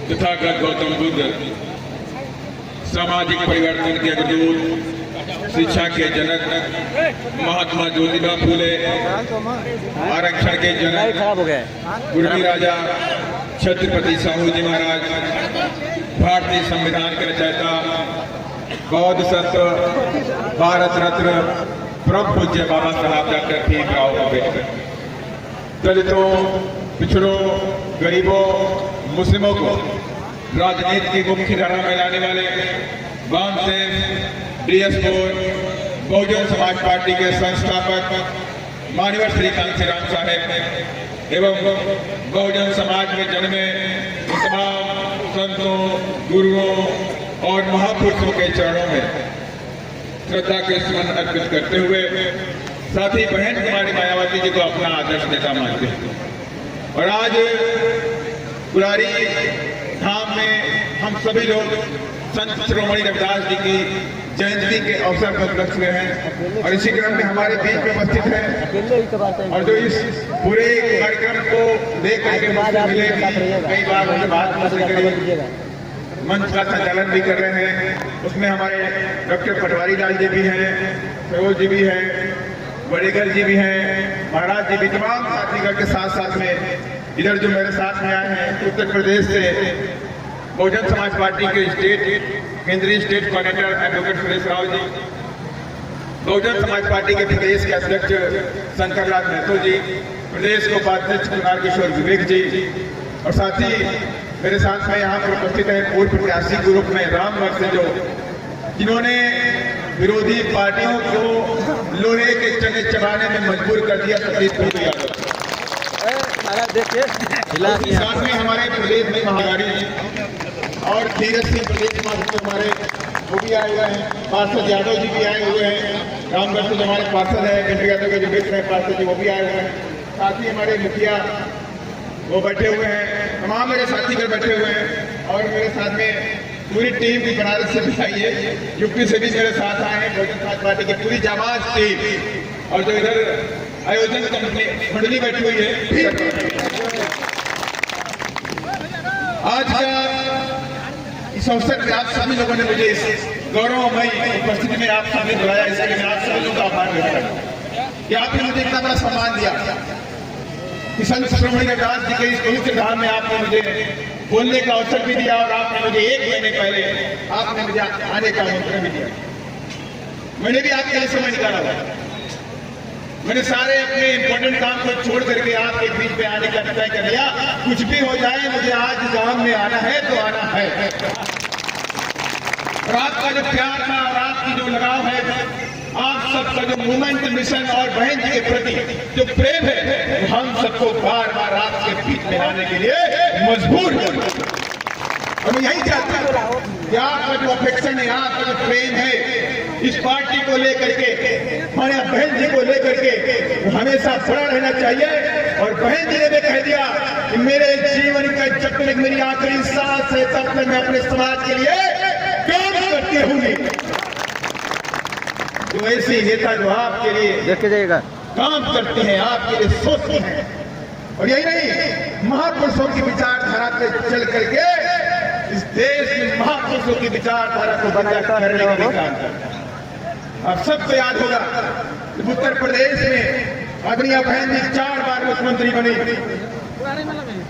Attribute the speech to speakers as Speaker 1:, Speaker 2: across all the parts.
Speaker 1: तथागत गौतम बुद्ध सामाजिक परिवर्तन के अग्रदूत, शिक्षा के जनक महात्मा ज्योतिबा फूले, आरक्षण के जनक गुरवी राजा छत्रपति साहू जी महाराज, भारतीय संविधान के रचयिता, बौद्ध संत, भारत रत्न परम पूज्य बाबा साहब डॉक्टर भीमराव अम्बेडकर, दलितों, पिछड़ों, गरीबों, मुस्लिमों को राजनीति की मुख्य धारा में लाने वाले बामसेन DS4 बहुजन समाज पार्टी के संस्थापक माननीय श्री कांशीराम साहब एवं बहुजन समाज में जन्मे तमाम संतों, गुरुओं और महापुरुषों के चरणों में श्रद्धा के सुमन अर्पित करते हुए साथ ही बहन कुमारी मायावती जी को अपना आदर्श नेता मानते हैं। और आज पुरारी धाम में हम सभी लोग संत शिरोमणि रविदास जी की जयंती के अवसर पर उपस्थित हैं और इसी क्रम में हमारे बीच में उपस्थित हैं और जो इस पूरे कार्यक्रम को देख करके मिले, कई बार उनसे बात मंच का संचालन भी कर रहे हैं। उसमें हमारे डॉक्टर पटवारी लाल जी भी हैं, सरोज जी भी हैं, बड़ेगर जी भी हैं, महाराज जी भी, तमाम साथीगण के साथ साथ में इधर जो मेरे साथ में आए हैं उत्तर प्रदेश से बहुजन समाज पार्टी के केंद्रीय state coordinator advocate Suresh Rao ji, Bahujan Samaj Party के प्रदेश के अध्यक्ष शंकरलाल महतो जी, प्रदेश के उपाध्यक्ष कुमार किशोर विवेक जी और साथ ही मेरे साथ में यहाँ पर उपस्थित है पूर्व प्रत्याशी के रूप में रामनगर से जिन्होंने विरोधी पार्टियों को लोहे के चने चबाने में मजबूर कर दिया, सतीश यादव। साथ में हमारे प्रदेश में महागारी और धीरज सिंह प्रदेश में हमारे वो भी आए हुए हैं, पार्षद यादव जी भी आए हुए हैं, रामगढ़ से जो हमारे पार्षद है गंडू यादव के जो मित्र हैं पार्षद जी वो भी आए हुए हैं, साथ ही हमारे मुखिया वो बैठे हुए हैं, तमाम मेरे साथीगण बैठे हुए हैं और मेरे साथ में पूरी टीम भी बनारस से भी आई है, यूपी से भी मेरे साथ आए हैं, बहुजन समाज पार्टी की पूरी जाबाज टीम और जो इधर आयोजन मंडली बैठी हुई है। आज का इस अवसर पर आप सभी लोगों ने मुझे इस गौरवमयी उपस्थिति में आप सभी बुलाया, इसके लिए आप सभी लोगों का आभार व्यक्त करता हूं कि आपने मुझे इतना बड़ा सम्मान दिया। संत शिरोमणि रविदास जी के इस पवित्र धाम में आपने मुझे बोलने का अवसर भी दिया और आपने मुझे 1 महीने पहले आपने मुझे आने का आमंत्रण भी दिया। मैंने भी आपके लिए समय निकाला हुआ, मैंने सारे अपने इंपॉर्टेंट काम को छोड़ करके आपके बीच में आने का तय कर लिया। कुछ भी हो जाए मुझे आज धाम में आना है तो आना है। और आपका जो प्यार था और आपकी जो लगाव है, आप सबका जो मूवमेंट, मिशन और बहन जी के प्रति जो प्रेम है, हम सबको बार बार आपके बीच में आने के लिए मजबूर है। और मैं यही चाहता हूँ कि आपका जो अफेक्शन है, आपका जो प्रेम है इस पार्टी को लेकर के, हमारे बहन जी को लेकर के, वो हमेशा बड़ा रहना चाहिए। और बहन जी ने भी कह दिया कि मेरे जीवन का जब तक मेरी आखिरी सांस है तब तक मैं अपने समाज के लिए काम करती रहूंगी। तो ऐसे नेता जो आपके लिए देखे जाएगा काम करते हैं, आपके लिए सोचते हैं और यही नहीं, महापुरुषों की विचारधारा पे चल करके इस देश में महापुरुषों की विचारधारा को बचा करने का काम करते हैं। आप सबको याद होगा उत्तर प्रदेश में अग्निया बहन जी 4 बार मुख्यमंत्री बनी।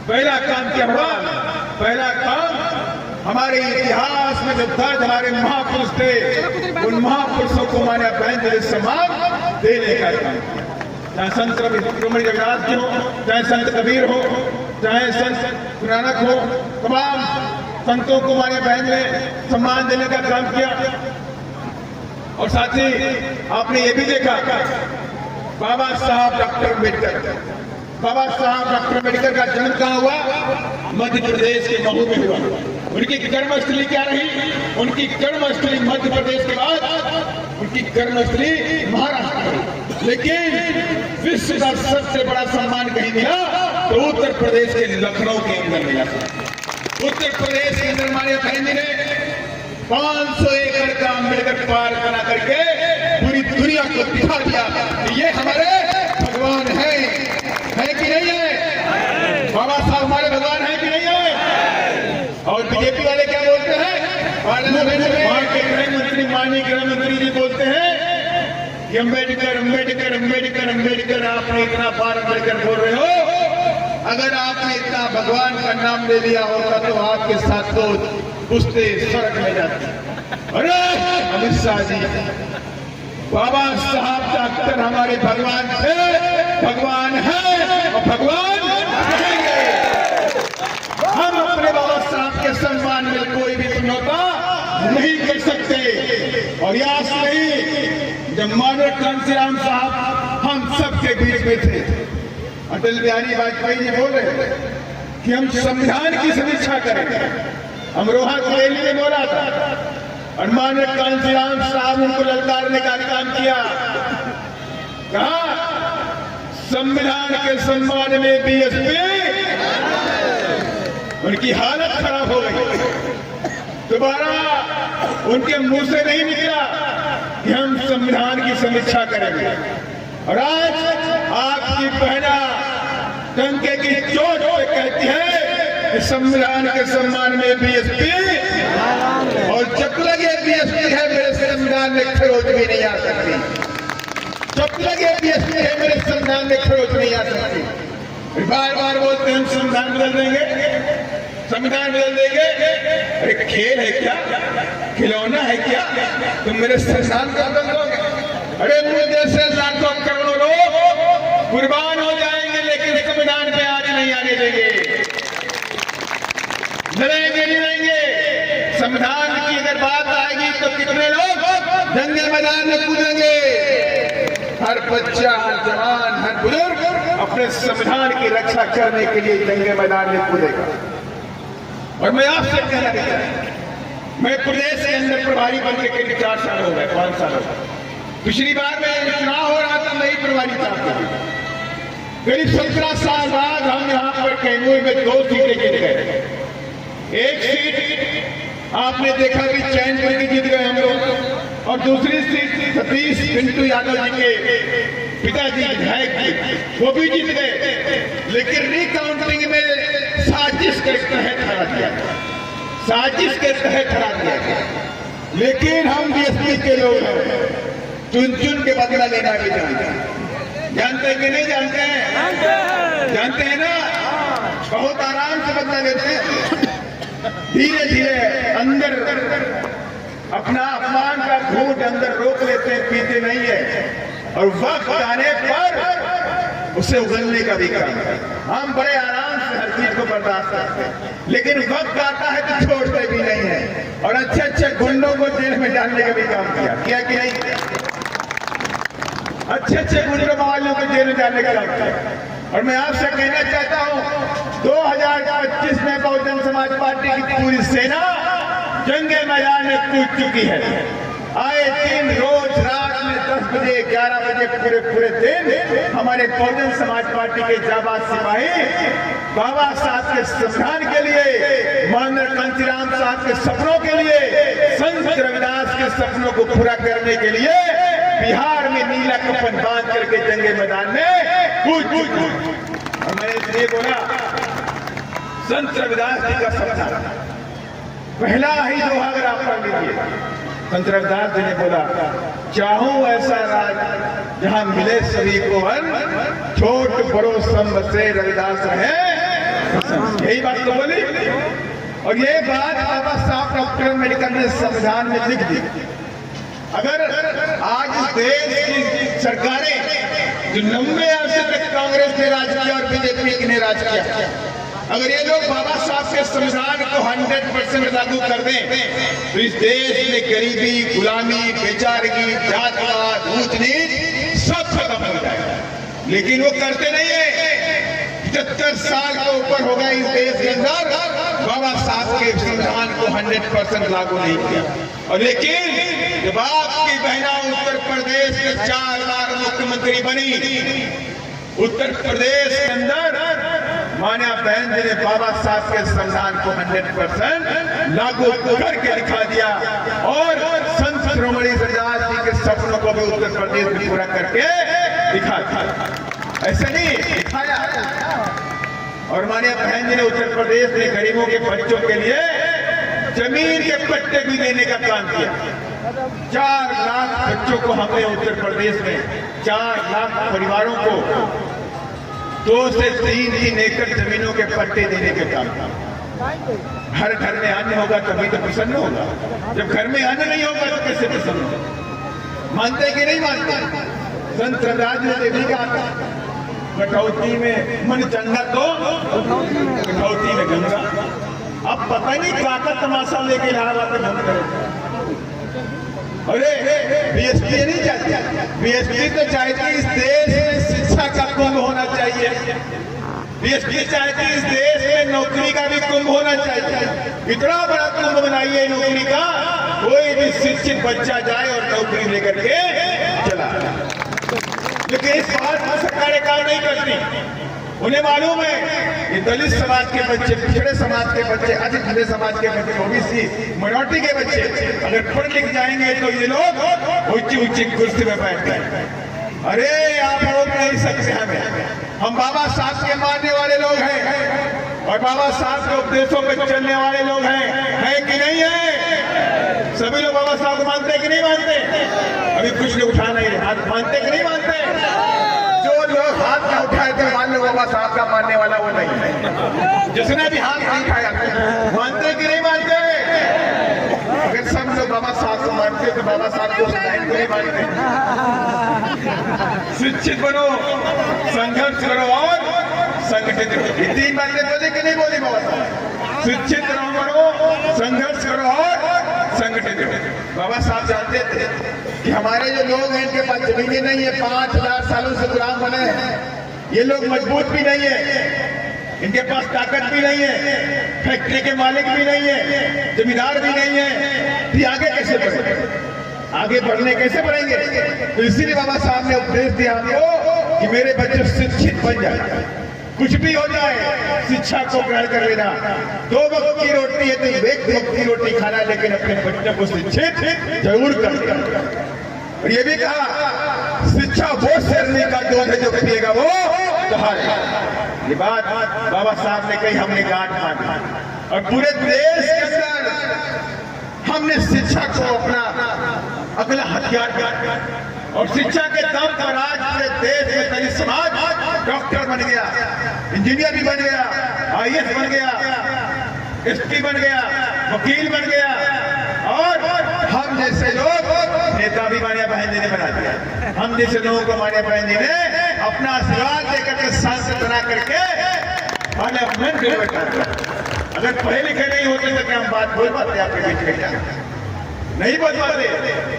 Speaker 1: पहला काम क्या हुआ? पहला काम हमारे इतिहास में जो दर्ज हमारे महापुरुष थे, उन महापुरुषों को हमारे बहन जी सम्मान देने का काम किया। चाहे संत शिरोमणि रविदास जी हो, चाहे संत कबीर हो, चाहे संत गुरु नानक हो, तमाम संतों को हमारे बहन ने सम्मान देने का काम किया। और साथ ही आपने ये भी देखा बाबा साहब डॉक्टर अम्बेडकर, बाबा साहब डॉक्टर अम्बेडकर का जन्म कहाँ हुआ? मध्य प्रदेश के महू में हुआ। उनकी कर्मस्थली क्या रही? उनकी कर्मस्थली मध्य प्रदेश के बाद उनकी कर्मस्थली महाराष्ट्र रही। लेकिन विश्व का सबसे बड़ा सम्मान कहीं मिला तो उत्तर प्रदेश के लखनऊ के अंदर मिला। उत्तर प्रदेश के अंदर हमारे बहन ने 500 एकड़ का अम्बेडकर पार्क बना करके पूरी दुनिया को दिखा दिया कि ये हमारे भगवान है कि नहीं है? बाबा साहब हमारे भगवान है कि नहीं है? वहां के गृह मंत्री, माननीय गृह मंत्री जी बोलते हैं कि अम्बेडकर अम्बेडकर अम्बेडकर अम्बेडकर, आपने इतना बार अम्बेडकर बोल रहे हो, अगर आपने इतना भगवान का नाम ले लिया होता तो आपके साथ तो पुश्ते स्वर्ग में जाती। अरे अमित शाह जी, बाबा साहब डॉक्टर हमारे भगवान थे, भगवान है और भगवान रहेंगे। हम अपने बाबा साहब के सम्मान में कोई भी समझौता नहीं कर सकते। और याद नहीं, जब माननीय कांशीराम साहब हम सबके बीच में थे, अटल बिहारी वाजपेयी जी बोल रहे थे कि हम संविधान की समीक्षा करेंगे। अमरोहा रैली में बोला था और माननीय कांशीराम साहब उनको ललकारने का काम किया। कहा संविधान के सम्मान में बीएसपी, उनकी हालत खराब हो गई। दोबारा उनके मुंह से नहीं निकला कि हम संविधान की समीक्षा करेंगे। और आज आपकी बहना डंके की चोट पे कहती है कि संविधान के सम्मान में बीएसपी, और जब लगे बीएसपी है मेरे संविधान में खरोच भी नहीं आ सकती। जब लगे बीएसपी है मेरे संविधान में खरोच नहीं आ सकती। बार बार बोलते हैं हम संविधान बदल देंगे, संविधान बदल देंगे। अरे खेल है क्या, खिलौना है क्या, तुम मेरे संविधान का बदल दोगे? अरे मुझे जैसे लाखों करोड़ों लोग कुर्बान हो जाएंगे लेकिन संविधान पे आज नहीं आने देंगे। लड़ेंगे नहीं लड़ेंगे। संविधान की अगर बात आएगी तो कितने लोग जंगे मैदान में कूदेंगे। हर बच्चा, हर जवान, हर बुजुर्ग अपने संविधान की रक्षा करने के लिए जंगे मैदान में कूदेगा। और मैं आपसे कहना चाहता हूं, मैं प्रदेश के अंदर प्रभारी बन के करीब 4 साल हो गए, 5 साल हो गए। पिछली बार में चुनाव हो रहा था, मैं ही प्रभारी था। करीब 17 साल बाद हम यहाँ पर कैमूर में 2 सीटें जीत गए। एक सीट आपने देखा कि चैनपुर की जीत गए हम लोग, और दूसरी सीट सतीश पिंटू यादव जी के पिताजी विधायक जी, वो भी जीत गए। लेकिन रिकाउंटिंग में साजिश के तहत हरा दिया गया, साजिश के तहत हरा दिया गया। लेकिन हम बीएसपी के लोग हैं, चुन चुन के बदला लेना भी जानते हैं। जानते हैं कि नहीं जानते हैं? जानते हैं ना। बहुत आराम से बदला लेते हैं, धीरे धीरे अंदर अपना अपमान का घूंट अंदर रोक लेते हैं, पीते नहीं है। और वक्त आने पर उसे उगलने का भी काम है। हम बड़े आराम से हर चीज को बर्दाश्त करते हैं, लेकिन वक्त आता है तो छोड़ते भी नहीं है। और अच्छे अच्छे गुंडों को जेल में डालने का भी काम किया कि नहीं? अच्छे अच्छे गुंडों वालों को जेल में डालने का काम किया। और मैं आपसे कहना चाहता हूं, 2025 में बहुजन समाज पार्टी की पूरी सेना जंगे मैदान में कूद चुकी है। आए दिन रोज रात में 10 बजे 11 बजे पूरे दिन हमारे बहुजन समाज पार्टी के जाबाज सिपाही बाबा साहब के संविधान के लिए, माननीय कांशीराम साहब के सपनों के लिए, संत रविदास के सपनों को पूरा करने के लिए बिहार में नीला कफन बांध करके जंगे मैदान में कूद। और मैंने इसलिए बोला, संत रविदास जी का सपना पहला ही दोहा अगर आप पढ़ लीजिए, संत रविदास जी ने बोला, चाहूं ऐसा राज जहां मिले सभी को अन्न, छोट बड़ो सब बसे रविदास रहे। यही बात तो बोली। और ये बात बाबा साहब डॉक्टर अम्बेडकर ने संविधान में लिख दी। अगर आज इस देश की सरकारें जो 90 वर्ष तक कांग्रेस ने राज किया और बीजेपी ने राज किया, अगर ये लोग बाबा साहब के संविधान को 100% लागू कर दें तो इस देश में गरीबी, गुलामी, बेचारगी, जातवाद, ऊंच नीच सब खत्म हो जाएगा। लेकिन वो करते नहीं है। 75 साल के ऊपर हो गए इस देश के अंदर बाबा साहब के संविधान को 100% लागू नहीं किया। और लेकिन जब आपकी बहना उत्तर प्रदेश में 4 बार मुख्यमंत्री बनी, उत्तर प्रदेश के अंदर मान्या बहन जी ने बाबा साहब के संविधान को 100% लागू करके दिखा दिया और संत शिरोमणि रविदास जी के सपनों को भी उत्तर प्रदेश में पूरा करके दिखा दिया। ऐसे नहीं दिखाया। और मान्या बहन जी ने उत्तर प्रदेश में गरीबों के बच्चों के लिए जमीन के पट्टे भी देने का काम किया। 4 लाख बच्चों को हमने उत्तर प्रदेश में 4 लाख परिवारों को 2 से 3 एकड़ जमीनों के पट्टे देने के काम किया। हर घर में अन्न होगा तभी तो प्रसन्न होगा। जब घर में अन्न नहीं होगा तो कैसे प्रसन्न होगा? मानते कि नहीं मानते? संत राज ने भी कहा कटौती में मन चंगा तो कटौती में गंगा। अब पता नहीं क्या का तमाशा लेके इलाहाबाद में घूम रहे। अरे बीएसपी नहीं चाहती, बीएसपी तो चाहती इस देश में शिक्षा का कुंभ होना चाहिए। बीएसपी चाहती इस देश में नौकरी का भी कुंभ होना चाहिए। इतना बड़ा कुंभ बनाइए नौकरी का, कोई भी शिक्षित बच्चा जाए और नौकरी लेकर के चला। लेकिन इस बात पर सरकारें काम नहीं करती। उन्हें मालूम है ये दलित समाज के बच्चे, पिछड़े समाज के बच्चे, अधिक पिछड़े समाज के बच्चे, ओबीसी माइनॉरिटी के बच्चे अगर पढ़ लिख जाएंगे तो ये लोग ऊंची ऊंची कुर्सी में बैठ जाएंगे। अरे आप रोक नहीं सकते हमें। हम बाबा साहब के मानने वाले लोग हैं और बाबा साहब के उपदेशों पर चलने वाले लोग हैं कि नहीं है? सभी लोग बाबा साहब को मानते हैं कि नहीं मानते? अभी कुछ लोग उठा नहीं रहे हाथ। मानते कि नहीं मानते? जो लोग हाथ ना उठाए थे मान लो बाबा साहब का मानने वाला वो नहीं है। जिसने भी हाथ नहीं उठाया मानते कि नहीं मानते? अगर सब लोग बाबा साहब को मानते तो बाबा साहब को नहीं मानते। शिक्षित बनो, संघर्ष करो और संगठित रहो। ये 3 बातें बोले कि नहीं बोली बाबा साहब? शिक्षित रहो, संघर्ष करो और संगठित रहो। बाबा साहब जानते थे कि हमारे जो लोग हैं इनके पास जमीनें नहीं है, 5000 सालों से गुलाम बने हैं। ये लोग मजबूत भी नहीं है, इनके पास ताकत भी नहीं है, फैक्ट्री के मालिक भी नहीं है, जमींदार भी नहीं है, तो आगे कैसे बढ़ेंगे? आगे बढ़ने कैसे बढ़ेंगे? तो इसीलिए बाबा साहब ने उपदेश दिया हमको कि मेरे बच्चे शिक्षित बन जाए। कुछ भी हो जाए शिक्षा को ग्रहण कर लेना। 2 वक्त की रोटी है तो 1 वक्त की रोटी खाना, लेकिन अपने बच्चों को शिक्षित जरूर कर। और ये भी कहा शिक्षा वो शेरनी का दूध है जो पिएगा वो तुम्हारे। ये बात बाबा साहब ने कही, हमने गांठ बांधी और पूरे देश के अंदर हमने शिक्षा को अपना अगला हथियार किया। और शिक्षा के दम पर आज पूरे देश में दलित समाज डॉक्टर बन गया, इंजीनियर भी बन गया, IAS बन गया, SP बन गया, वकील बन गया और हम जैसे लोग नेता भी मानिया बहन जी ने बना दिया। हम जैसे लोगों को मानिया बहन जी ने अपना आशीर्वाद देकर के सांसद बना करके पार्लियामेंट में बैठा दिया। अगर पढ़े लिखे नहीं होते तो क्या हम बात बोल पाते? आपके बीच में क्या नहीं बोल पाते?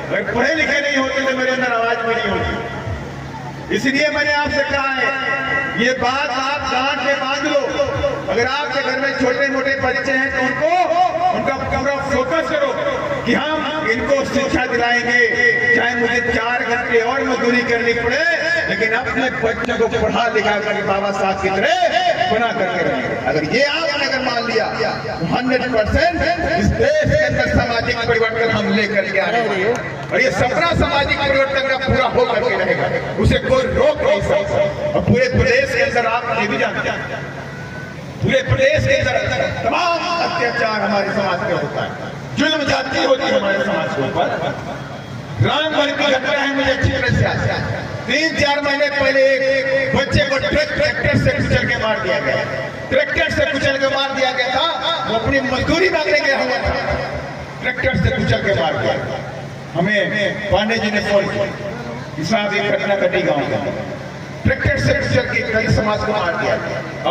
Speaker 1: अगर पढ़े लिखे नहीं होते तो मेरे अंदर आवाज में नहीं होती। इसलिए मैंने आपसे कहा है ये बात आप गांठ में बांध लो। अगर आपके घर में छोटे मोटे बच्चे हैं तो उनका पूरा फोकस करो कि हम इनको शिक्षा दिलाएंगे, चाहे मुझे 4 घंटे और मजदूरी करनी पड़े, लेकिन अपने बच्चों को पढ़ा लिखा कर बाबा साहब की तरह बना करके रहेंगे। अगर ये आपने अगर मान लिया 100% इस देश के अंदर सामाजिक परिवर्तन हम लेकर के आ रहे हैं और ये सपना सामाजिक परिवर्तन का पूरा हो करके रहेगा, उसे कोई रोक नहीं सकता। और पूरे प्रदेश के अंदर आप ये भी जानते हैं, पूरे प्रदेश के अंदर तमाम अत्याचार हमारे समाज पे होता है, जुल्म जाती होती है हमारे समाज के ऊपर। राम भर की घटना है, मुझे अच्छी तरह से आता है। 3-4 महीने पहले एक बच्चे को ट्रैक्टर से कुचल के मार दिया गया। ट्रैक्टर से कुचल के मार दिया गया था, वो अपनी मजदूरी मांगने गया हुआ था, ट्रैक्टर से कुचल के मार दिया। हमें पांडे जी ने फोन किया, साहब ये घटना घटी गाँव में, ट्रैक्टर से कुचल के कई समाज को मार दिया,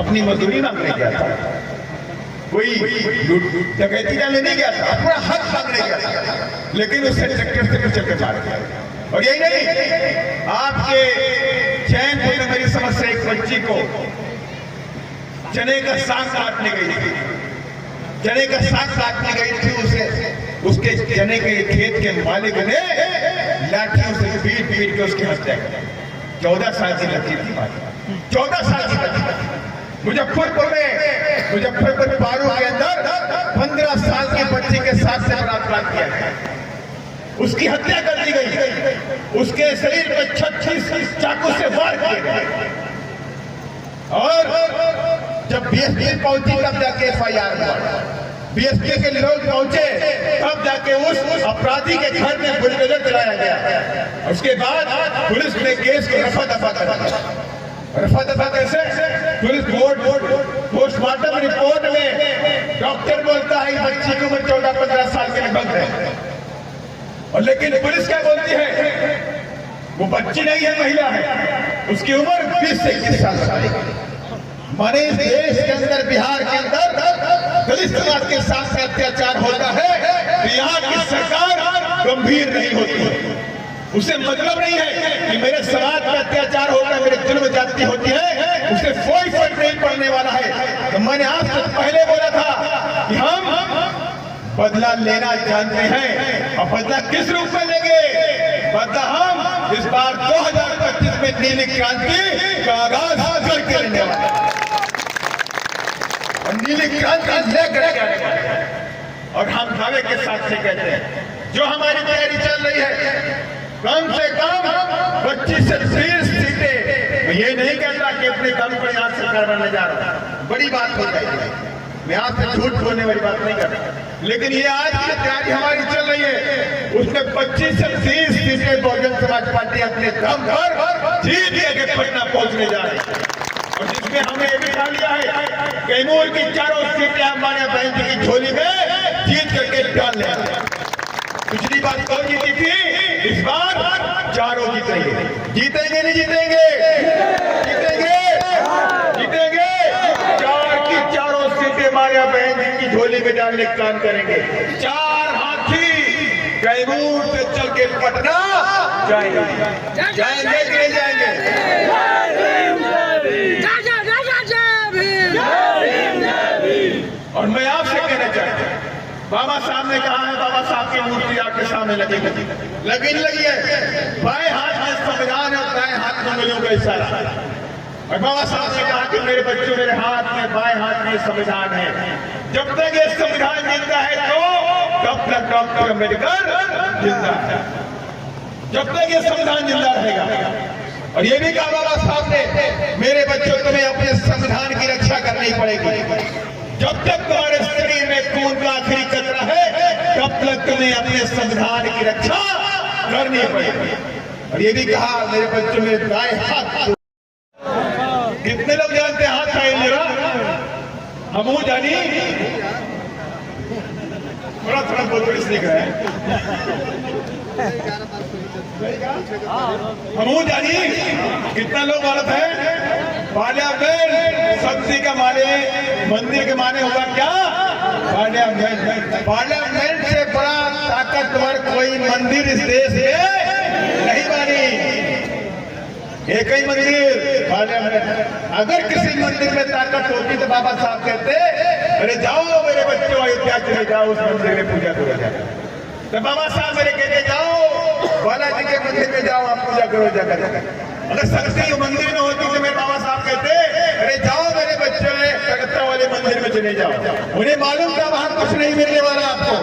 Speaker 1: अपनी मजदूरी मांगने गया था, कोई डकैती डालने नहीं गया था, अपना हक मांगने गया था, लेकिन उससे ट्रैक्टर से कुचल के मार दिया। और यही नहीं, आपके चैनपुर में मेरी समझ से एक बच्ची को चने का साग काटने गई थी, चने का साग काटने गई थी, उसे उसके चने के खेत के मालिक ने लाठियों से पीट के उसकी हत्या कर। 14 साल की बच्ची थी, 14 साल की बच्ची। मुजफ्फरपुर पारू के अंदर 15 साल की बच्ची के साथ से बलात्कार किया गया, उसकी हत्या कर दी गई, उसके शरीर पर 36 चाकू से वार किए गए। और जब बीएसपी पहुंची तब जाके FIR हुआ। बीएसपी के लोग पहुंचे, तब जाके उस अपराधी के घर में बुलडोजर चलाया गया। उसके बाद पुलिस ने केस को रफा दफा कर दिया। रफा दफा कैसे? पुलिस पोस्टमार्टम रिपोर्ट में डॉक्टर बोलता है बच्ची की उम्र 14-15 साल के लगभग है, और लेकिन पुलिस क्या बोलती है? वो बच्ची नहीं है, महिला है, उसकी उम्र 20 से 21 साल बताएगी। माने इस देश के अंदर, बिहार के अंदर दलित समाज के साथ से अत्याचार होता है तो यहाँ की सरकार गंभीर नहीं होती। उसे मतलब नहीं है कि मेरे समाज में अत्याचार होता है, मेरे जुल्म जाती होती है, उसे कोई फर्क नहीं पड़ने वाला है। तो मैंने आपसे पहले बोला था कि हम बदला लेना जानते हैं, और बदला किस रूप में लेंगे? बदला हम इस बार 2025 में नीली क्रांति का आगाज करके लेने वाले, और नीली क्रांति लेकर, और हम दावे के साथ से कहते हैं जो हमारी तैयारी चल रही है, कम से कम 25 से 30 सीटें। ये नहीं कहता कि अपने दम पर यहाँ सरकार बनने जा रहा, बड़ी बात हो जाएगी, मैं आपसे झूठ बोलने वाली बात नहीं कर रहा, लेकिन ये आज की तैयारी हमारी चल रही है, उसमें 25 से 30 सीटें बहुजन समाज पार्टी अपने दम पर जीत के पटना पहुंचने जा रही है। और जिसमें हमने ये भी ठान लिया है कैमूर की 4 सीटें हमारे बहन जी की झोली में जीत करके डाल लेंगे। पिछली बार कौन जीती थी? इस बार 4 जीतेंगे। जीतेंगे नहीं जीतेंगे? जीतेंगे, जीतेंगे। 4 की 4 सीटें हमारे बहन जी की झोली में डालने का काम करेंगे। 4 हाथी कैमूर से चल के पटना जाएंगे। जाएंगे कि नहीं जाएंगे? और मैं आपसे कहना चाहता हूँ, बाबा साहब ने कहा है, बाबा साहब की मूर्ति आपके सामने लगी है, बाएं हाथ में संविधान है और दाएं हाथ में उंगलियों का इशारा। और बाबा साहब ने कहा कि मेरे बच्चों, मेरे हाथ में, बाएं हाथ में संविधान है, जब तक ये संविधान जिंदा है तो तब तक डॉक्टर अम्बेडकर जिंदा है, जब तक ये संविधान जिंदा रहेगा। और ये भी कहा बाबा साहब ने, मेरे बच्चों, तुम्हें अपने संविधान की रक्षा करनी पड़ेगी, जब तक तुम्हारे शरीर में खून का आखिरी कतरा है तब तक तुम्हें अपने संविधान की रक्षा करनी पड़ेगी। और ये भी कहा, मेरे बच्चों, मेरे दाएं हाथ, कितने लोग जानते हैं हाथ खाए मेरा? हमू जानी, थोड़ा थोड़ा बोलो, इसलिए कह रहे हैं हमू जानी। कितना लोग गलत है? पार्लियामेंट सब्जी का माने, मंदिर के माने होगा क्या? पार्लियामेंट से बड़ा ताकतवर कोई मंदिर इस देश में नहीं बनी। एक ही मंदिर, पार्लियामेंट। अगर किसी मंदिर में ताकत होती तो बाबा साहब कहते, अरे जाओ मेरे बच्चों, अयोध्या चले जाओ, उस मंदिर में पूजा करो जाकर। तो बाबा साहब मेरे कहते, जाओ बालाजी के मंदिर में जाओ, आप पूजा करो जाकर। अगर शक्ति मंदिर में होती तो मेरे बाबा साहब कहते, अरे जाओ मेरे बच्चे, कलकत्ता वाले मंदिर में चले जाओ। उन्हें मालूम था वहां कुछ नहीं मिलने वाला आपको,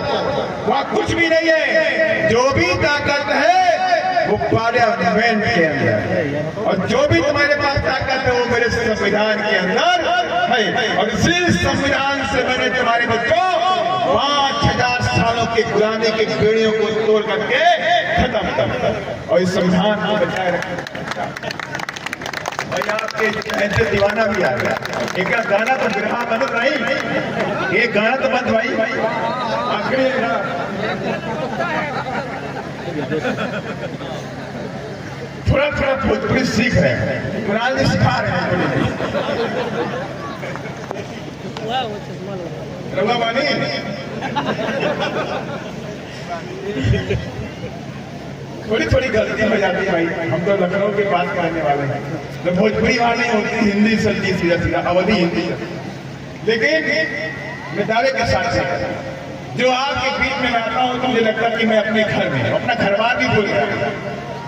Speaker 1: वहां कुछ भी नहीं है। जो भी ताकत है वो पार्लियामेंट के अंदर, और जो भी तुम्हारे पास ताकत है वो मेरे संविधान के अंदर है। और इसी संविधान से मैंने तुम्हारे बच्चों 5000 सालों की गुलामी की बेड़ियों को तोड़ करके खत्म कर, और इस संविधान को बचाए रखा। भाई आपके ऐसे दीवाना भी आ गया, एक गाना तो बिरहा बंद भाई, एक गाना तो बंद भाई, आखिरी थोड़ा थोड़ा भोजपुरी सीख रहे हैं, कुरान में सिखा रहे हैं। रवा बानी थोड़ी थोड़ी गलती हो जाती है भाई, हम तो लखनऊ के पास रहने वाले हैं, तो भोजपुरी वहां नहीं होती, हिंदी चलती सीधा सीधा, अवधि हिंदी। लेकिन मैं दावे के साथ जो आपके बीच में आता हूँ तो मुझे लगता है कि मैं अपने घर में, अपना घर बार भी भूल गया।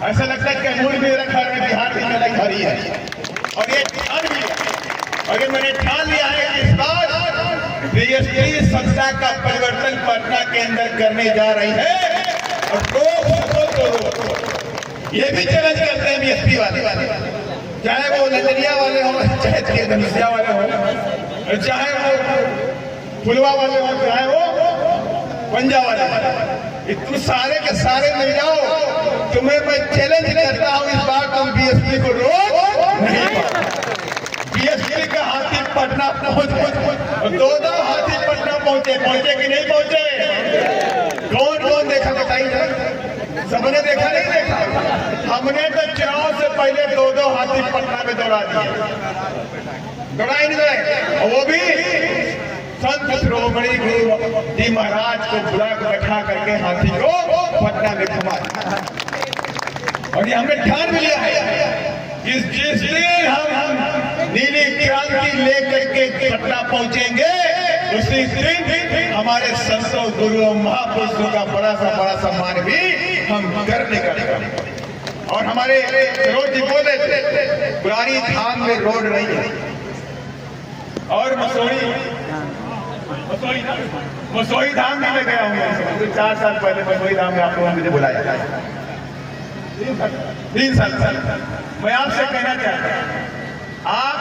Speaker 1: ऐसा लगता है कि कैमूर भी मेरा घर है, बिहार भी मेरा घर ही है। और ये ठान भी है, और ये मैंने ठान लिया है कि इस बार बीएसपी संस्था का परिवर्तन पटना के अंदर करने जा रही है। और ये भी चैलेंज करते हैं बीएसपी वाले, चाहे वो लंदनिया वाले हो, चाहे धनुषिया वाले हो, चाहे वो फुलवा वाले हो चाहे वो पंजा वाले, तुम सारे के सारे मिल जाओ, तुम्हें मैं चैलेंज करता हूँ इस बार तुम बीएसपी को रोक नहीं पाओ। बीएसपी का हाथी पटना पहुंच दो हाथी पटना पहुंचे कि नहीं पहुंचे? कौन कौन देखा बताइए? सबने देखा नहीं देखा? हमने तो चुनाव से पहले दो हाथी पटना में दौड़ा दिए, दौड़ा ही नहीं दौड़े, वो भी संत शिरोमणि गुरु जी महाराज को बुला कर बैठा करके हाथी को पटना में घुमा दिया। और ये हमने ध्यान भी लिया है कि जिस दिन हम नीली क्रांति लेकर के पटना पहुंचेंगे उसी दिन हमारे संतों गुरुओं महापुरुषों का बड़ा सा सम्मान भी हम करने का। और हमारे रोड जी बोले पुरानी धाम में रोड नहीं है, और मसोई धाम भी मैं गया हूँ 4 साल पहले। मसोई धाम में आप लोगों ने मुझे बुलाया 3 साल पहले। मैं आपसे कहना चाहता हूँ, आप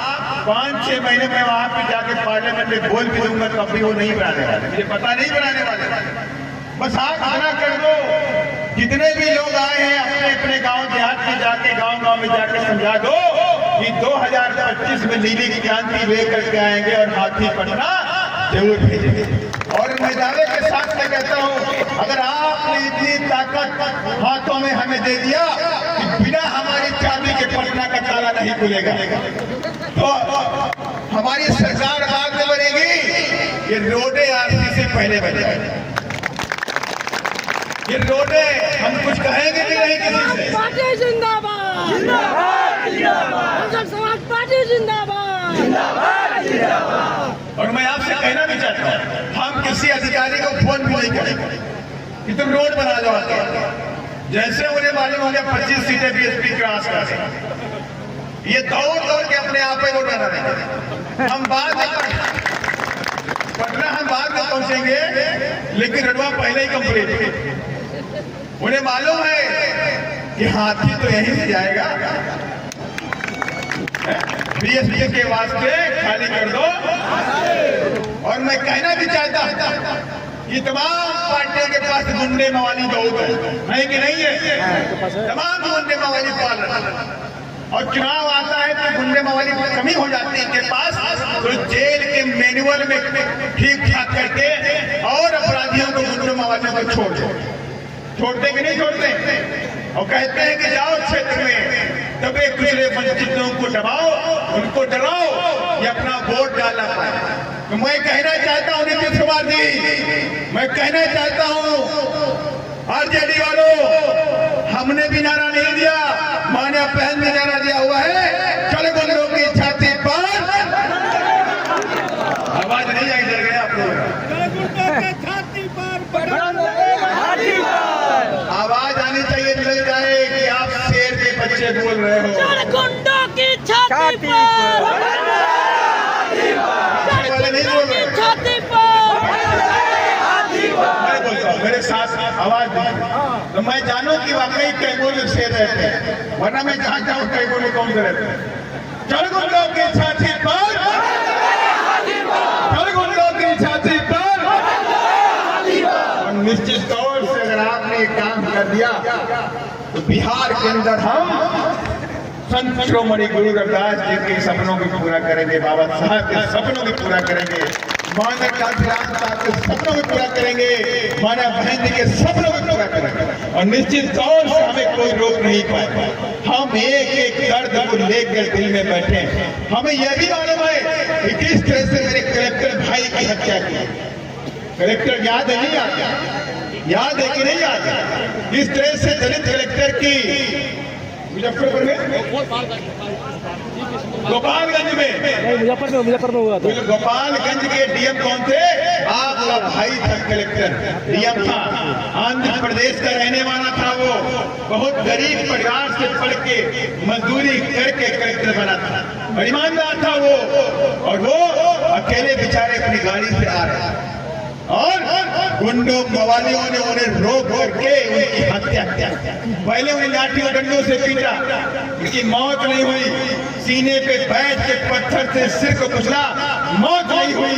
Speaker 1: 5-6 महीने में वहां पे जाके पार्लियामेंट में बोल भी दूंगा तो अभी वो नहीं बनाने वाले, मुझे पता नहीं बनाने वाले। बस आप मना कर दो, जितने भी लोग आए हैं अपने अपने गांव देहात में जाके गांव में जाके समझा दो कि 2025 में नीली क्रांति लेकर के आएंगे और हाथी पटना जरूर भेजेंगे। और मैं दावे के साथ मैं कहता हूं, अगर आपने इतनी ताकत हाथों में हमें दे दिया कि बिना हमारी चाबी के पटना का ताला नहीं खुलेगा, तो हमारी सरकार बाद में बनेगी। ये रोडे आरसी से पहले बनेगी, ये रोडे हम कुछ कहेंगे भी नहीं किसी से।
Speaker 2: पार्टी जिंदाबाद, जिंदाबाद, जिंदाबाद, समाज पार्टी जिंदाबाद, जिंदाबाद, जिंदाबाद।
Speaker 1: और मैं आपसे कहना भी चाहता हूँ, हम किसी अधिकारी को फोन भी नहीं करेंगे कि तुम रोड बना लो आके। जैसे उन्हें मालूम हो गया 25 सीटें बीएसपी क्रॉस कर ये दौड़ के अपने आप ही रोड बना देंगे। हम बाद में पटना हम बाद में पहुंचेंगे, लेकिन रडवा पहले ही कंप्लीट। उन्हें मालूम है कि हाथी तो यहीं से जाएगा, बीएसपी के वास्ते खाली कर दो। और मैं कहना भी चाहता कि तमाम पार्टियों के पास गुंडे मवाली बहुत है कि नहीं है? तमाम गुंडे मवाली पाल रहे, और चुनाव आता है तो गुंडे मवाली की कमी हो जाती है इनके पास, तो जेल के मैनुअल में ठीक ठाक करके और अपराधियों को गुंडे मवालियों को छोड़ते कि नहीं छोड़ते? और कहते हैं कि जाओ क्षेत्र में दबे कुचले वंचितों को दबाओ, उनको डराओ, ये अपना वोट डालना पाए। तो मैं कहना चाहता हूँ नीतीश कुमार जी, मैं कहना चाहता हूँ आरजेडी वालों, हमने भी नारा नहीं दिया, मान्या बहन ने नारा दिया हुआ है, चलो गुंडों की छाती पर। आवाज नहीं आई, डर गए आप लोग? आवाज आनी चाहिए, लग जाए कि आप शेर के बच्चे बोल रहे हो।
Speaker 2: गुंडों की छाती पर,
Speaker 1: वाले नहीं बोल रहे,
Speaker 2: छाती पर।
Speaker 1: मैं बोलता हूँ, मेरे साथ आवाज दी तो मैं जानूं कि वाकई कैमूर में शेर रहते हैं, वरना मैं जहाँ जाऊँ कैमूर में कौन से रहते हैं। चल गुंडों की छाती पर, चल गुंडों की छाती पर। और निश्चित तौर से अगर आपने ये काम कर दिया तो बिहार के अंदर हम संत शिरोमणि गुरु रविदास जी के सपनों को पूरा करेंगे, बाबा साहब के सपनों को पूरा करेंगे, मानव कांतिलाल साहब के सपनों को पूरा करेंगे, मानव बहन जी के सपनों को पूरा करेंगे। और निश्चित तौर से हमें कोई रोक नहीं पाएगा। हम एक एक दर्द को लेकर दिल में बैठे हैं। हमें यह भी मालूम है कि किस तरह से मेरे कलेक्टर भाई की हत्या की। कलेक्टर याद है नहीं याद है कि नहीं याद है? किस तरह से दलित कलेक्टर की मुजफ्फरपुर में, गोपालगंज में,
Speaker 2: मुजफ्फरपुर में हुआ था।
Speaker 1: गोपालगंज के डीएम कौन थे? आपका भाई था कलेक्टर, डीएम था, आंध्र प्रदेश का रहने वाला था। वो बहुत गरीब परिवार से पढ़ के मजदूरी करके कलेक्टर बना था, और ईमानदार था वो। और वो अकेले बेचारे अपनी गाड़ी से आ रहे और गुंडों मवालियों ने उन्हें रोक करके उनकी हत्या किया। पहले उन्हें लाठी और डंडों से पीटा, उनकी मौत नहीं हुई। सीने पे बैठ के पत्थर से सिर को कुचला, मौत नहीं हुई।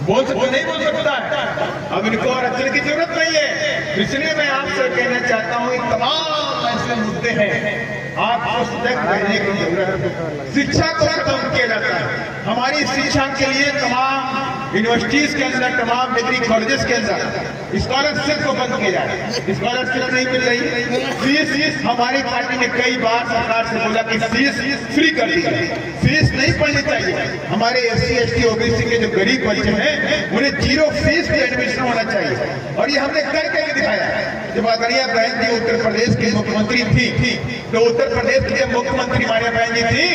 Speaker 1: बोल सकते नहीं बोल सकता है। अब इनको आरक्षण की जरूरत नहीं है। इसलिए मैं आपसे कहना चाहता हूँ तमाम ऐसे मुद्दे हैं आपको सजग रहने की जरूरत है। शिक्षा को खत्म किया जाता है। हमारी शिक्षा के लिए तमाम यूनिवर्सिटीज के अंदर, तमाम डिग्री कॉलेजेस के अंदर स्कॉलरशिप को बंद किया जाए। स्कॉलरशिप नहीं मिल रही। फीस हमारी पार्टी ने कई बार सरकार से बोला कि फीस फ्री कर दी जाए। फीस नहीं पढ़नी चाहिए। हमारे SC ST OBC के जो गरीब बच्चे हैं उन्हें 0 फीस पे एडमिशन होना चाहिए। और ये हमने करके भी दिखाया है। जब आदरणीय बहन जी उत्तर प्रदेश की मुख्यमंत्री थी तो उत्तर प्रदेश की जब मुख्यमंत्री मान्य बहन जी थी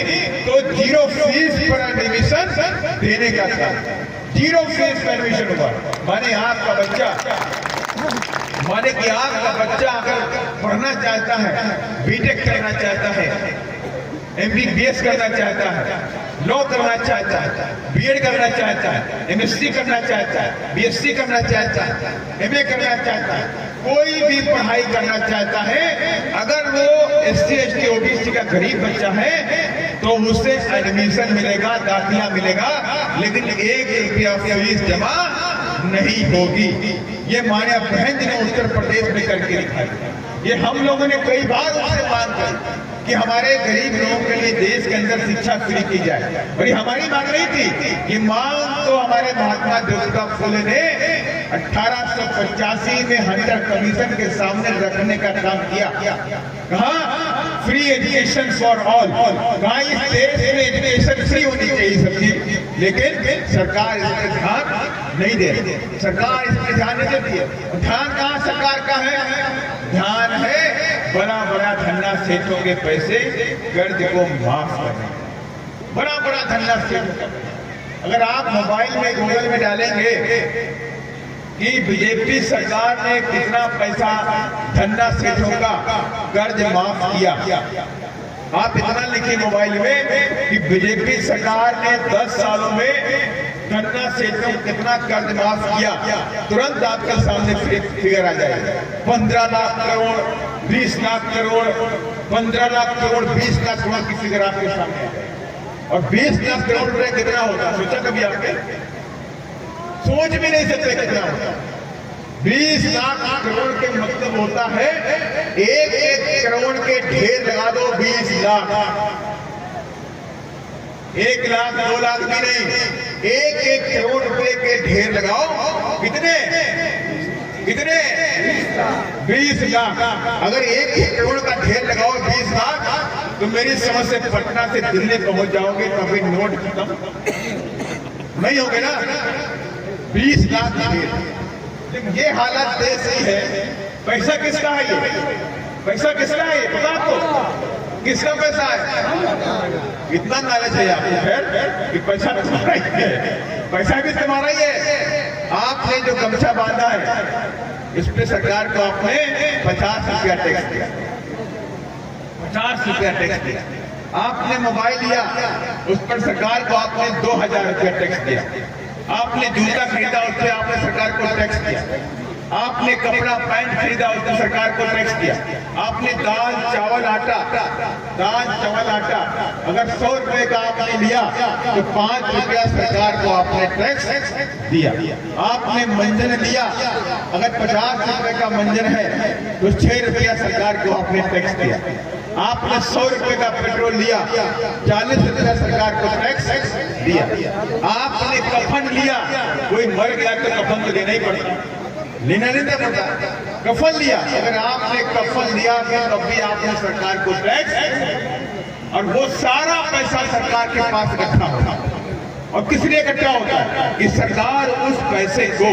Speaker 1: तो 0 फीस पर एडमिशन देने का था। 0 फीस पर एडमिशन हुआ। माने आपका बच्चा अगर पढ़ना चाहता है, बीटेक करना चाहता है, MBBS करना चाहता है, लॉ करना चाहता है, BEd करना चाहता है, MSc करना चाहता है, BSc करना चाहता है, MA करना चाहता है, कोई भी पढ़ाई करना चाहता है, अगर वो SC ST OBC का गरीब बच्चा है तो उसे एडमिशन मिलेगा, दाखिला मिलेगा, लेकिन 1 रुपया फीस जमा नहीं होगी। ये मान्य बहन जी ने उत्तर प्रदेश में करके दिखाई। ये हम लोगों ने कई बार उससे मांग की कि हमारे गरीब लोगों के लिए देश के अंदर शिक्षा फ्री की जाए। और ये हमारी मांग नहीं थी। ये मांग तो हमारे महात्मा ज्योतिबा फुले ने 1885 में हंटर कमीशन के सामने रखने का काम किया। कहा फ्री एजुकेशन फॉर ऑल। कहा इस देश में एजुकेशन फ्री होनी चाहिए सबकी, लेकिन सरकार इस पर ध्यान नहीं दे रही। सरकार इस पर ध्यान नहीं देती है। ध्यान कहाँ सरकार का है? ध्यान है बड़ा धन्ना सेठों के पैसे कर्ज को माफ करना। बड़ा धन्ना सेठ। अगर आप मोबाइल में गूगल में डालेंगे कि बीजेपी सरकार ने कितना पैसा धन्ना सेठों का कर्ज माफ किया, आप इतना लिखिए मोबाइल में कि बीजेपी सरकार ने 10 सालों में धन्ना सेठों कितना कर्ज माफ किया, तुरंत आपके सामने फिगर आ जाएगा। 15 लाख करोड़, 20 लाख करोड़, 15 लाख करोड़, 20 लाख करोड़ की फिगर आपके सामने है। और 20 लाख करोड़ रुपए कितना होगा सोचा कभी आपने? सोच भी नहीं सकते कितना होगा। 20 लाख करोड़ के मतलब होता है 1 करोड़ के ढेर लगा दो। 20 लाख, 1 लाख 2 लाख भी नहीं, 1 करोड़ रुपए के ढेर लगाओ। कितने 20 लाख। अगर 1 करोड़ का ढेर लगाओ 20 लाख, तो मेरी समझ से पटना से दिल्ली पहुंच जाओगे तो अभी नोट खत्म नहीं होगे ना। 20 लाख ढेर। ये हालत देश की है। पैसा किसका है? ये पैसा किसका है? ये पता आपको किसका पैसा है? इतना नॉलेज है आपको फिर कि पैसा तुम्हारा ही है। पैसा भी तुम्हारा ही है। आपने जो गमछा बांधा है इस पे सरकार को आपने 50 रुपया टैक्स दिया। 50 रुपया टैक्स दिया। आपने मोबाइल लिया उस पर सरकार को आपने 2000 रुपया टैक्स दिया। आपने जूता खरीदा उस पर आपने सरकार को टैक्स दिया। आपने कपड़ा पैंट खरीदा उस पर सरकार को टैक्स दिया। आपने दाल चावल आटा अगर 100 रुपए का आपने लिया तो 5 रुपया सरकार को आपने टैक्स दिया। आपने मंजन लिया, अगर 50 रुपए का मंजन है तो 6 रुपया सरकार को आपने टैक्स दिया। आपने 100 रुपए का पेट्रोल लिया, 40 रुपया सरकार को टैक्स दिया। आपने कफन लिया, कोई मर गया तो कफन तो देना ही पड़ता, लेना नहीं पड़ता। कफन लिया, अगर आपने कफन लिया तब भी आपने सरकार को टैक्स, और वो सारा पैसा सरकार के पास इकट्ठा होता है। और किस लिए इकट्ठा होता है? कि सरकार उस पैसे को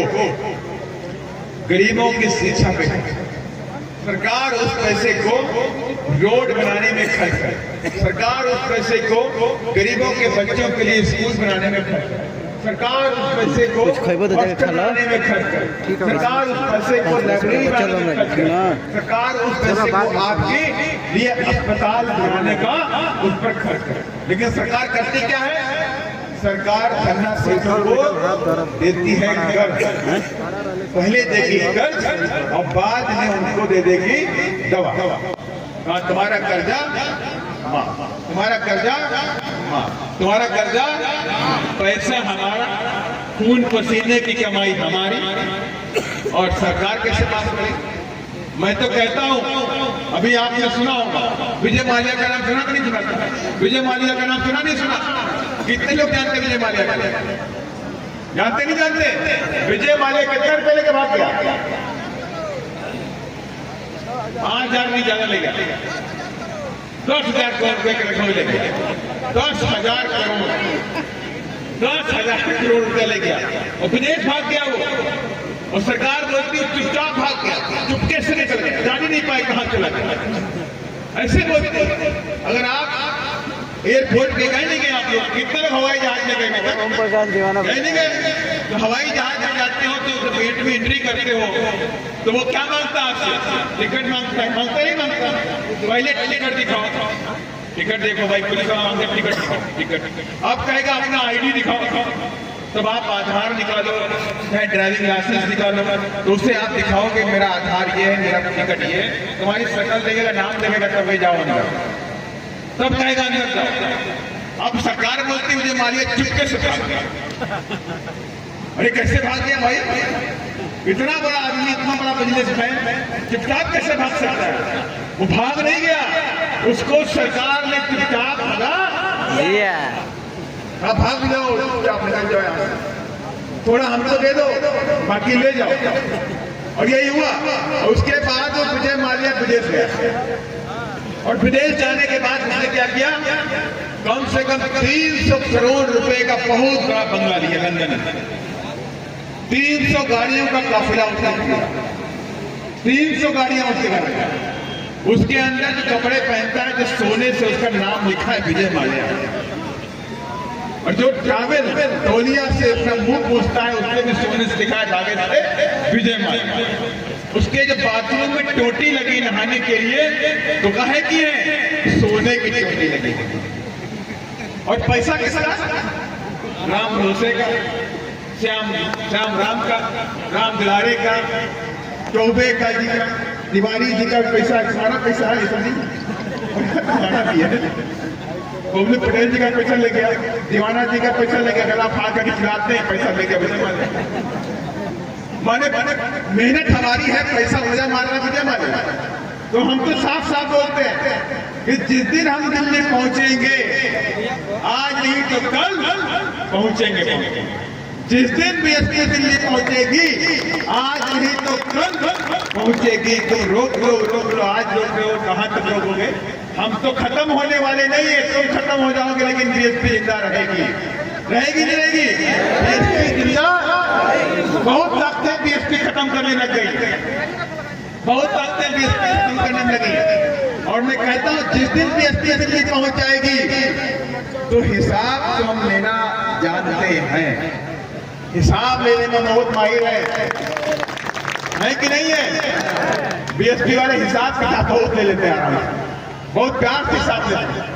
Speaker 1: गरीबों की शिक्षा पे, सरकार उस पैसे को रोड बनाने में खर्च करे, सरकार उस पैसे को गरीबों के बच्चों के लिए स्कूल बनाने में खर्च करे, सरकार उस पैसे को हॉस्टल बनाने में खर्च करे, सरकार उस पैसे को लाइब्रेरी बनाने में खर्च करे, सरकार उस पैसे को आपके लिए अस्पताल बनाने का उस पर खर्च करे। लेकिन सरकार करती क्या है? सरकार धन्ना सेठों को देती है कर्ज। पहले देगी कर्ज और बाद में उनको दे देगी दवा। तुम्हारा कर्जा माफ, तुम्हारा कर्जा माफ, तुम्हारा कर्जा, पैसा हमारा खून पसीने की कमाई हमारी, और सरकार कैसे पास करेगी? मैं तो कहता हूं, अभी आपने सुना होगा, विजय माल्या का नाम सुना कि नहीं सुना? विजय माल्या का नाम सुना नहीं सुना? कितने लोग जानते विजय माल्या का? जानते नहीं जानते? विजय माल्या कितने रुपए लेके भाग गया? 5,000 नहीं ज्यादा ले गया, 10,000 करोड़ रुपए के लखनऊ ले गया। 10,000 करोड़, 10,000 करोड़ रुपए ले गया और विदेश भाग गया वो। और सरकार बोलती चुपचाप भाग गया, चुपके से निकल गया, जान ही नहीं पाई कहां चला गया। ऐसे बोलते अगर आप एयरपोर्ट पे गए नहीं गए, आप लोग कितने लोग हवाई जहाज में गए नहीं गए? तो हवाई जहाज में जाते हो तो गेट में एंट्री करते हो तो वो क्या मांगता है आपसे? टिकट मांगता है? मांगता ही मांगता। पहले टिकट दिखाओ, टिकट देखो भाई, पुलिस वाला मांगते टिकट दिखाओ, टिकट। अब कहेगा अपना आईडी दिखाओ, तब आप आधार निकालो, चाहे ड्राइविंग लाइसेंस निकालो, तो उससे आप दिखाओगे मेरा आधार ये है, मेरा टिकट ये है, तुम्हारी शक्ल देखेगा, नाम देखेगा, तब वे जाओ अंदर, तब कहेगा अंदर जाओ। अब सरकार बोलती मुझे मालिया चुपके से भाग गया। अरे कैसे भाग गया भाई? इतना बड़ा आदमी, इतना बड़ा बिजनेसमैन चुपचाप कैसे भाग सकता है? वो भाग नहीं गया, उसको सरकार ने चुपचाप भगा। आप भाग जाओ, चुपचाप निकल जाओ यहाँ से, थोड़ा हमको दे दो, बाकी ले जाओ। और यही हुआ। और उसके बाद वो विजय माल्या विदेश गया, और विदेश जाने के बाद उसने क्या किया? कम से कम 300 करोड़ रुपए का बहुत बड़ा बंगला लिया लंदन में। 300 गाड़ियों का काफिला उसने किया, 300 गाड़ियां उसके घर में। उसके अंदर जो कपड़े पहनता है, जो सोने से उसका नाम लिखा है विजय माल्या, और जो ट्रैवल तौलिया से अपना मुंह पूछता है उसके भी सोने से लिखा है धागे से विजय माल्या। उसके जो बाथरूम में टोटी लगी नहाने के लिए, तो काहे की है? सोने की टोटी लगी। और पैसा किसका? राम भरोसे का, श्याम राम का, राम दुलारे का, चौबे का जी का, तिवारी जी का पैसा, सारा पैसा है। ऐसा नहीं, कोमली पटेल जी का पैसा ले गया, दीवाना जी का पैसा ले गया, गला फाड़ कर खिलाते हैं, पैसा ले गया। माने मेहनत हमारी है, पैसा वजह मारना विजय माल्या। तो हम तो साफ साफ बोलते हैं कि जिस दिन हम दिल्ली पहुंचेंगे, आज नहीं तो कल पहुंचेंगे। जिस दिन बीएसपी दिल्ली पहुंचेगी, आज नहीं तो कल पहुंचेगी। तुम रोक लो, आज रोक लो, कहां तक रोकोगे? हम तो खत्म होने वाले नहीं है, तुम खत्म हो जाओगे, लेकिन बीएसपी जिंदा रहेगी, रहेगी नहीं रहेगी? बीएसपी जिंदा, बहुत ताकतें बीएसपी खत्म करने लग गई, बहुत ताकतें बीएसपी खत्म करने में लगी। और मैं कहता हूं जिस दिन बीएसपी दिल्ली पहुंच जाएगी, तो हिसाब तो हम लेना जानते हैं, हिसाब लेने में बहुत माहिर है कि नहीं है? बीएसपी वाले हिसाब किताब बहुत ले लेते हैं, आराम से, बहुत प्यार से हिसाब लेते हैं,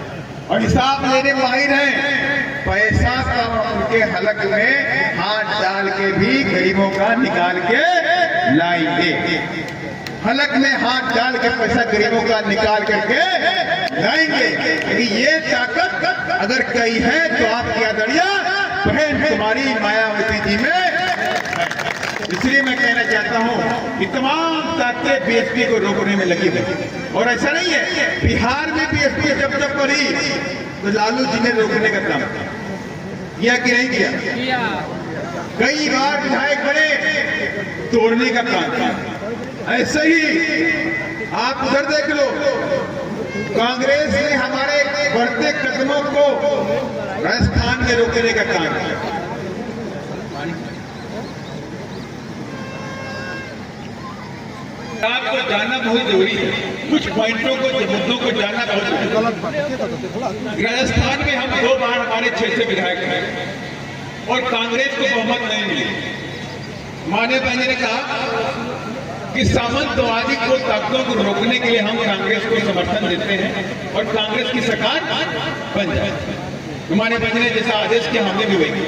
Speaker 1: और हिसाब लेने में माहिर है। पैसा का उनके हलक में हाथ डाल के भी गरीबों का निकाल के लाएंगे, हलक में हाथ डाल के पैसा गरीबों का निकाल करके लाएंगे। लेकिन ये ताकत अगर कहीं है तो आपकी आदरणीय बहन कुमारी मायावती जी में है। इसलिए मैं कहना चाहता हूं कि तमाम ताकतें बीएसपी को रोकने में लगी हुई। और ऐसा नहीं है, बिहार में बीएसपी जब बढ़ी तो लालू जी ने रोकने का काम किया कि नहीं किया? कई बार विधायक बने, तोड़ने का काम किया। ऐसे ही आप उधर देख लो, कांग्रेस ने हमारे बढ़ते कदमों को राजस्थान में रोकने का काम किया। आपको जानना बहुत जरूरी है, कुछ पॉइंटों को, मुद्दों को जानना बहुत जरूरी। राजस्थान में हम 2 बार हमारे 6 से विधायक हैं और कांग्रेस को बहुमत नहीं मिली। माननीय बहन ने कहा कि सामंतवादी को ताकतों को रोकने के लिए हम कांग्रेस को समर्थन देते हैं और कांग्रेस की सरकार बन जाए। माननीय बहन ने जैसा आदेश किया, हमने भी वही।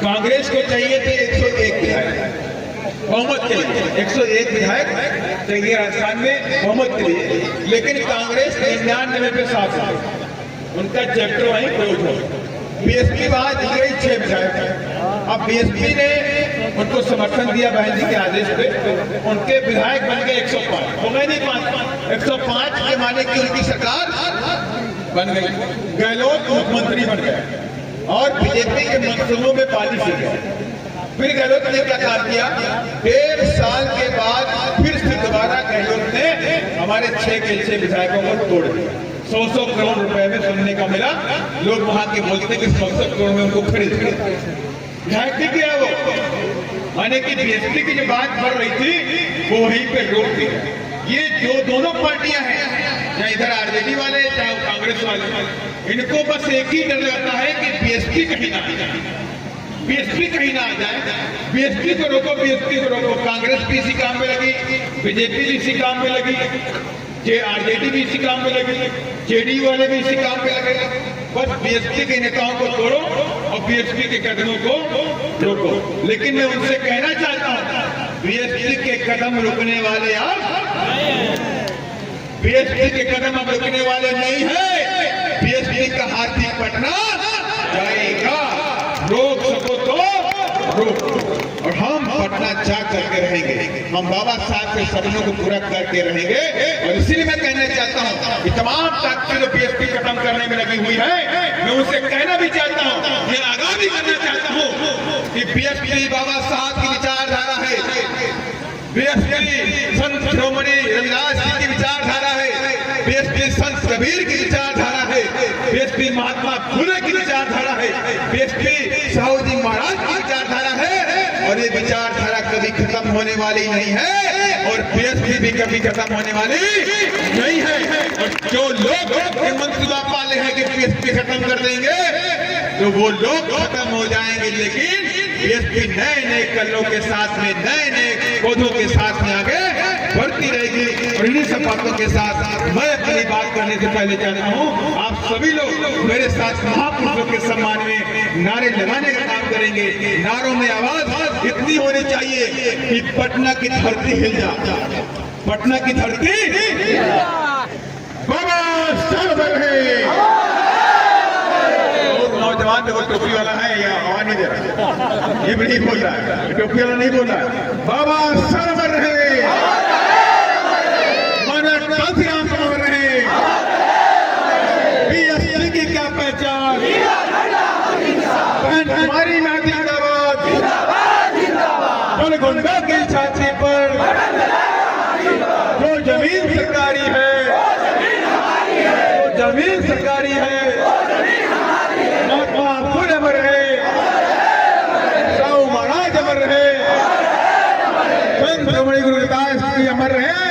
Speaker 1: कांग्रेस को चाहिए थे 101 विधायक बहुमत के लिए, 101 विधायक चाहिए राजस्थान में बहुमत के लिए, लेकिन कांग्रेस 99 पे 7 है, उनका चैप्टर वहीं क्लोज हो। बीएसपी बाद 6 विधायक है। बीएसपी ने उनको समर्थन दिया बहन जी के आदेश पे, उनके विधायक बन गए 105, हो गए नहीं 5, 105 के माने की उनकी सरकार बन गई। गहलोत मुख्यमंत्री बन गए और बीजेपी के मंसूबों में पानी फिर गए। फिर गहलोत ने क्या काम किया, 1.5 साल के बाद फिर से दोबारा गहलोत ने हमारे 6 के 6 विधायकों को तोड़ दिया। 100 करोड़ रुपए में सुनने का मिला, लोग वहां के बोलते कि 100 करोड़ में उनको खरीद लिया। विधायक ने किया वो, माने कि बीएसपी की जो बात बढ़ रही थी वो वहीं पे रोक दी। ये जो दोनों पार्टियां हैं, चाहे इधर आरजेडी वाले चाहे कांग्रेस वाले, इनको बस एक ही डर लगता है कि बीएसपी कहीं ना आ जाए, बीएसपी कहीं ना आ जाए। बीएसपी को रोको, बीएसपी को रोको। कांग्रेस भी इसी काम में लगी, बीजेपी भी इसी काम में लगी, आरजेडी भी इसी काम में लगी, जेडीयू वाले भी इसी काम में लगे। बस बीएसपी के नेताओं को तोड़ो और बीएसपी के कदमों को रोको। लेकिन मैं उनसे कहना चाहता हूं, बीएसपी के कदम रुकने वाले आप, बीएसपी के कदम अब रुकने वाले नहीं है। बीएसपी का हाथी पटना जाएगा, रोक सको तो रोक, और हम पटना जा करके रहेंगे, हम बाबा साहब के सपनों को पूरा करके रहेंगे। और इसीलिए मैं कहना चाहता हूं कि तमाम ताकतें जो बीएसपी खत्म करने में लगी हुई है, मैं उनसे कहना भी चाहता हूं, ये आगाह भी करना चाहता हूं कि बीएसपी बाबा साहब की विचारधारा है, बीएसपी संत शिरोमणि रविदास जी की विचारधारा है, बीएसपी संत कबीर की विचारधारा है, बीएसपी महात्मा फुले की विचारधारा है, बीएसपी साहू जी महाराज की विचारधारा है। और ये विचारधारा कभी खत्म होने वाली नहीं है और बीएसपी भी कभी खत्म होने वाली नहीं है। और जो लोग मंसूबा पाले हैं कि बीएसपी खत्म कर देंगे, तो वो लोग खत्म हो जाएंगे, लेकिन बीएसपी नए नए कलों के साथ में, नए नए पौधों के साथ में आगे बढ़ती रहेगी। और इन्हीं सब बातों के साथ मैं अपनी बात करने से पहले चाहता हूँ आप सभी लोग मेरे साथ महापुरुषों के सम्मान में नारे लगाने का काम करेंगे। नारों में आवाज इतनी होनी चाहिए कि पटना की धरती हिल जाए, पटना की धरती बाबा साहब रहे। नौजवान देखो टोपी वाला है या आवाज नहीं दे रहा, ये भी नहीं बोल रहा है, टोपी वाला नहीं बोल रहा है। बाबा साहब रहे, कांसीराम साहब रहे, बीएसपी की क्या पहचान, हमारी नाती जिंदाबाद, गोलगुंडा की छाती पर जो जमीन सरकारी है, जो जमीन सरकारी है, महात्मा फुले अमर रहे, साहू महाराज अमर रहे, संत शिरोमणि गुरु रविदास जी अमर रहे।